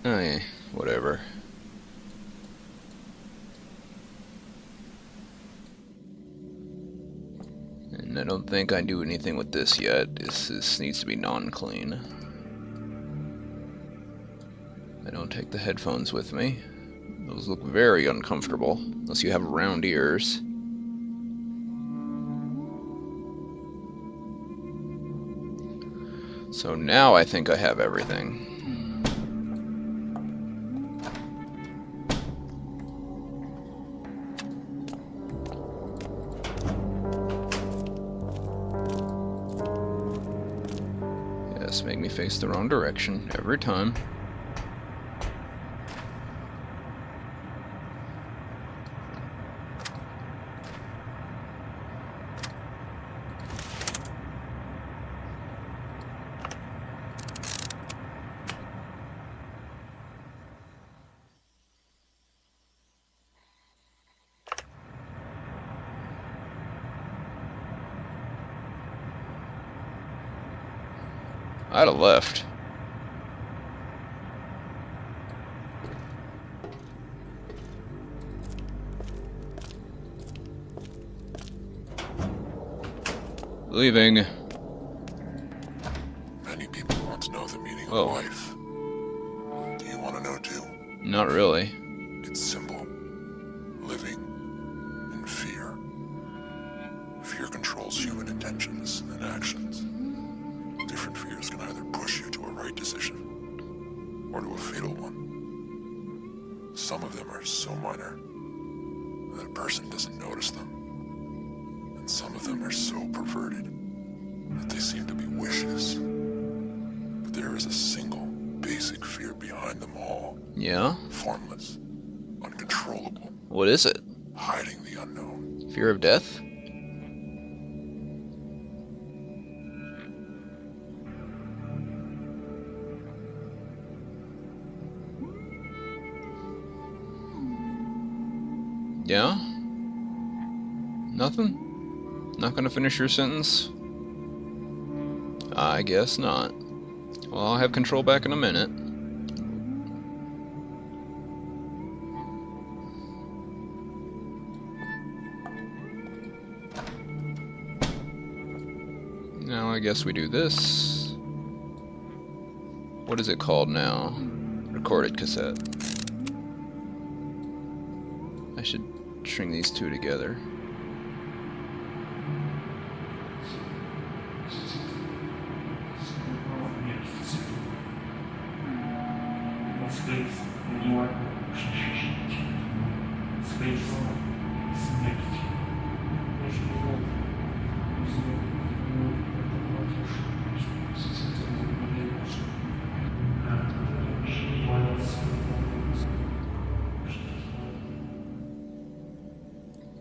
Eh, whatever. And I don't think I do anything with this yet. This needs to be non-clean. I don't take the headphones with me. Those look very uncomfortable, unless you have round ears. So now I think I have everything. Yes, make me face the wrong direction every time. I'd have left. Leaving. Many people want to know the meaning of Whoa. life. Do you want to know too? Not really. It's simple. Living in fear. Fear controls human intentions and actions. Different fears can either push you to a right decision or to a fatal one. Some of them are so minor that a person doesn't notice them. And some of them are so perverted that they seem to be wishes. But there is a single basic fear behind them all. Yeah? Formless, uncontrollable, What is it? hiding the unknown. Fear of death? Yeah? Nothing? Not gonna finish your sentence? I guess not. Well, I'll have control back in a minute. Now I guess we do this. What is it called now? Recorded cassette. I should string these two together.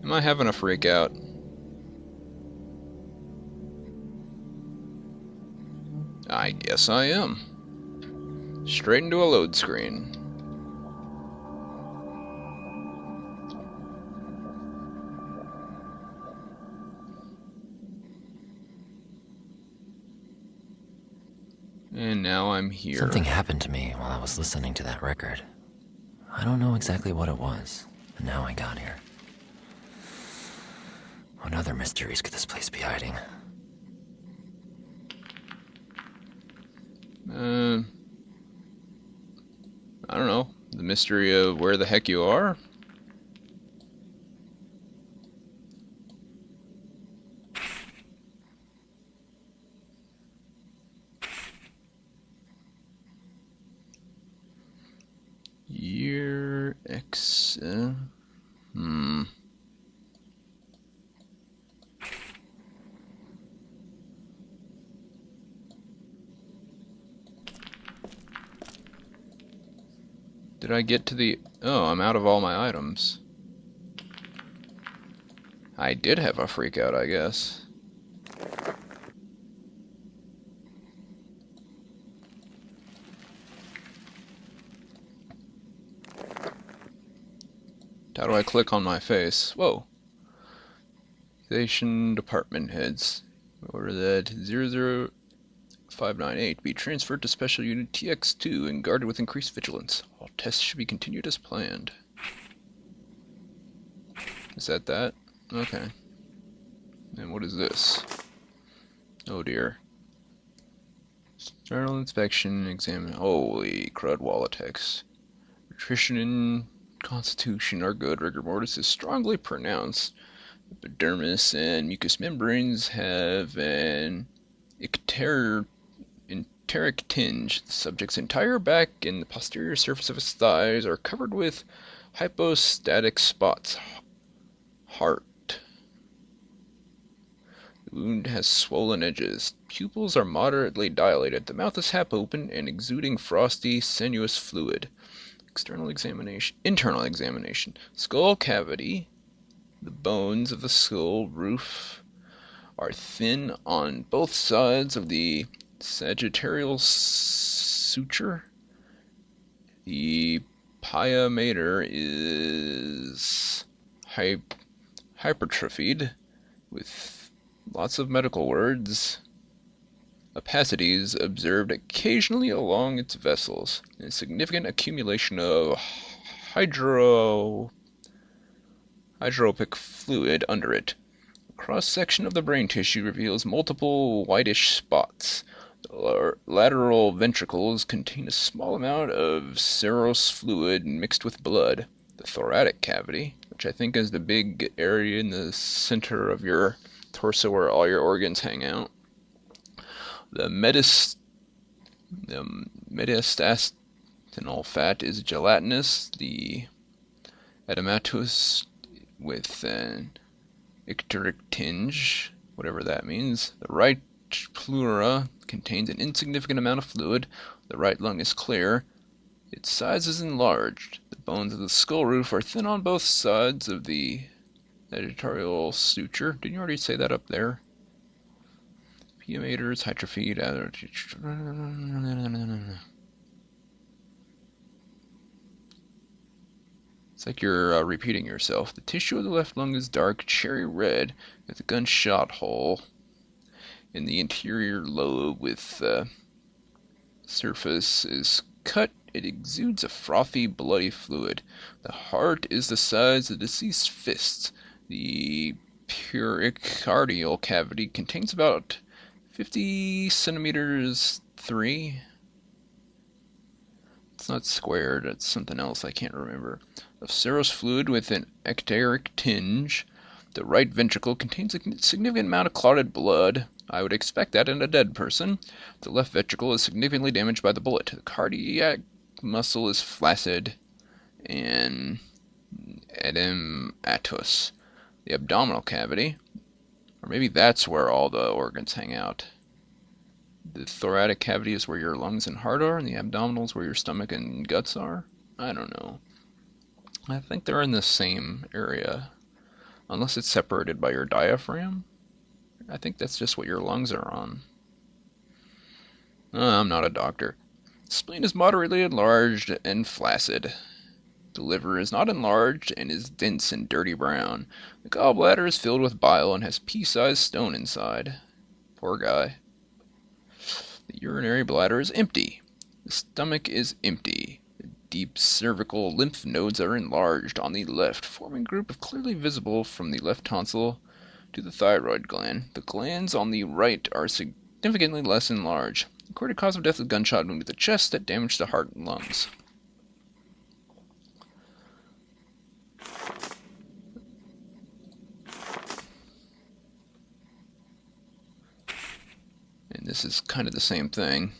Am I having a freak out? I guess I am. Straight into a load screen. And now I'm here. Something happened to me while I was listening to that record. I don't know exactly what it was, but now I got here. What other mysteries could this place be hiding? I don't know. The mystery of where the heck you are? Year X. Did I get to the... Oh, I'm out of all my items. I did have a freak out, I guess. How do I click on my face? Whoa. Station department heads. Order that 598 be transferred to Special Unit TX2 and guarded with increased vigilance. All tests should be continued as planned. Is that? Okay. And what is this? Oh dear. External inspection, examine. Holy crud, Wallitex. Nutrition and constitution are good. Rigor mortis is strongly pronounced. Epidermis and mucous membranes have an enteric tinge. The subject's entire back and the posterior surface of his thighs are covered with hypostatic spots. Heart. The wound has swollen edges. Pupils are moderately dilated. The mouth is half open and exuding frosty, sinuous fluid. Internal examination. Skull cavity. The bones of the skull roof are thin on both sides of the sagittal suture. The pia mater is hypertrophied with lots of medical words. Opacities observed occasionally along its vessels, and significant accumulation of hydropic fluid under it. A cross-section of the brain tissue reveals multiple whitish spots. The lateral ventricles contain a small amount of serous fluid mixed with blood. The thoracic cavity, which I think is the big area in the center of your torso where all your organs hang out. The metastatinal fat is gelatinous. The edematous with an icteric tinge, whatever that means. The right pleura contains an insignificant amount of fluid. The right lung is clear. Its size is enlarged. The bones of the skull roof are thin on both sides of the sagittal suture. Didn't you already say that up there? Pia mater is hypertrophied. It's like you're repeating yourself. The tissue of the left lung is dark cherry red with a gunshot hole in the interior lobe with surface is cut. It exudes a frothy, bloody fluid. The heart is the size of the deceased's fist. The pericardial cavity contains about 50 centimeters 3. It's not squared, it's something else I can't remember. Of serous fluid with an ecteric tinge. The right ventricle contains a significant amount of clotted blood. I would expect that in a dead person. The left ventricle is significantly damaged by the bullet. The cardiac muscle is flaccid and edematous. The abdominal cavity, or maybe that's where all the organs hang out. The thoracic cavity is where your lungs and heart are, and the abdominal is where your stomach and guts are. I don't know. I think they're in the same area, unless it's separated by your diaphragm. I think that's just what your lungs are on. I'm not a doctor. The spleen is moderately enlarged and flaccid. The liver is not enlarged and is dense and dirty brown. The gallbladder is filled with bile and has pea-sized stone inside. Poor guy. The urinary bladder is empty. The stomach is empty. The deep cervical lymph nodes are enlarged on the left, forming a group of clearly visible from the left tonsil to the thyroid gland. The glands on the right are significantly less enlarged. The recorded cause of death is gunshot wound to the chest that damaged the heart and lungs. And this is kind of the same thing.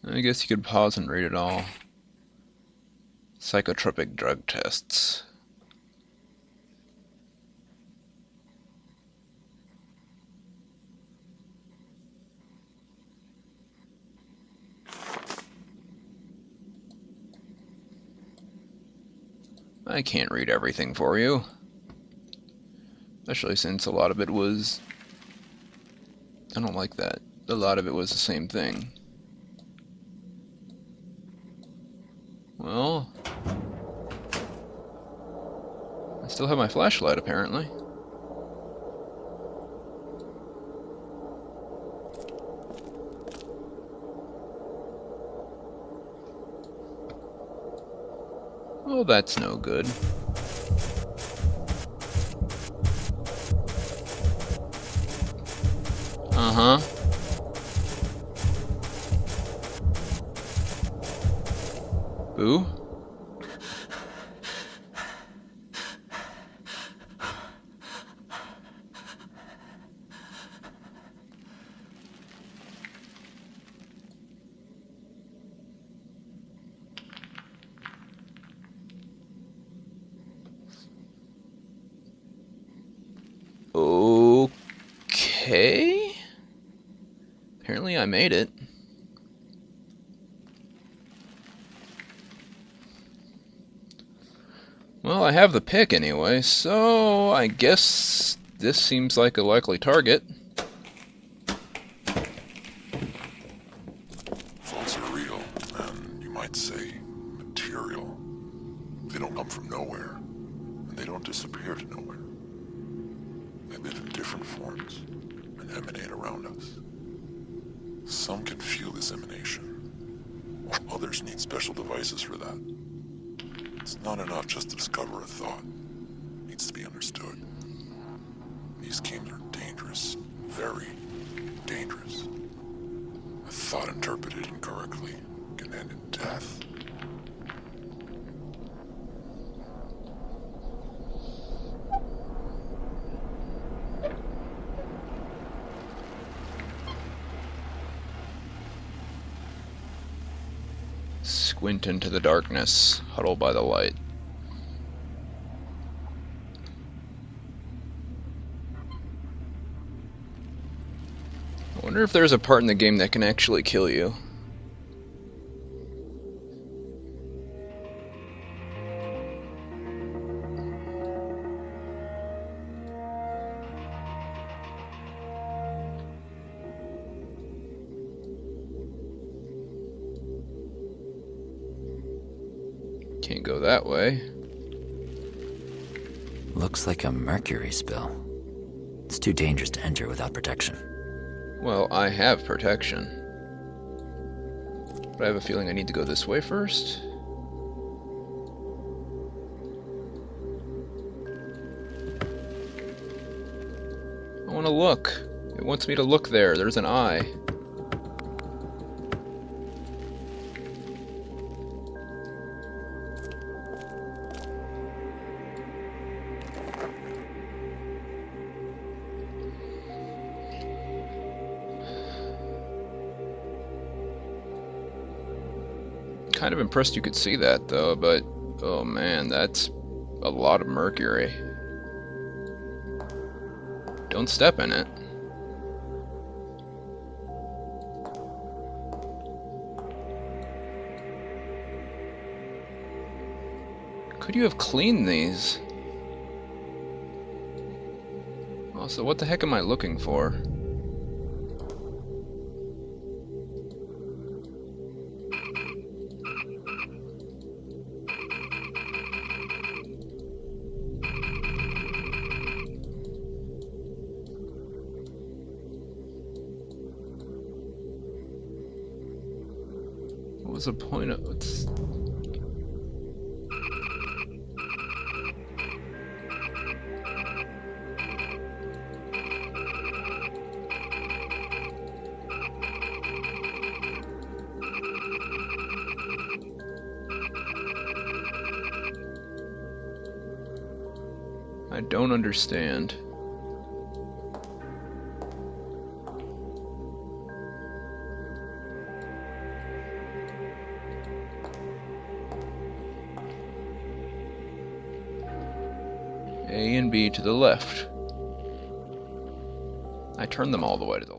I guess you could pause and read it all. Psychotropic drug tests. I can't read everything for you. Especially since a lot of it was... I don't like that. A lot of it was the same thing. Well... I still have my flashlight, apparently. Oh, that's no good. Uh-huh. Boo? Okay. Apparently I made it. Well, I have the pick anyway, so I guess this seems like a likely target. Thoughts are real, and you might say material. They don't come from nowhere, and they don't disappear to nowhere. They live in different forms and emanate around us. Some can feel this emanation, while others need special devices for that. It's not enough just to discover a thought. It needs to be understood. These games are dangerous, very dangerous. A thought interpreted incorrectly can end in death. Squint into the darkness, huddle by the light. I wonder if there's a part in the game that can actually kill you. Can't go that way. Looks like a mercury spill. It's too dangerous to enter without protection. Well, I have protection. But I have a feeling I need to go this way first. I want to look. It wants me to look there. There's an eye. Kind of impressed you could see that though, but oh man, that's a lot of mercury. Don't step in it. Could you have cleaned these? Also, what the heck am I looking for? What was the point of it? I don't understand. A and B to the left. I turned them all the way to the left.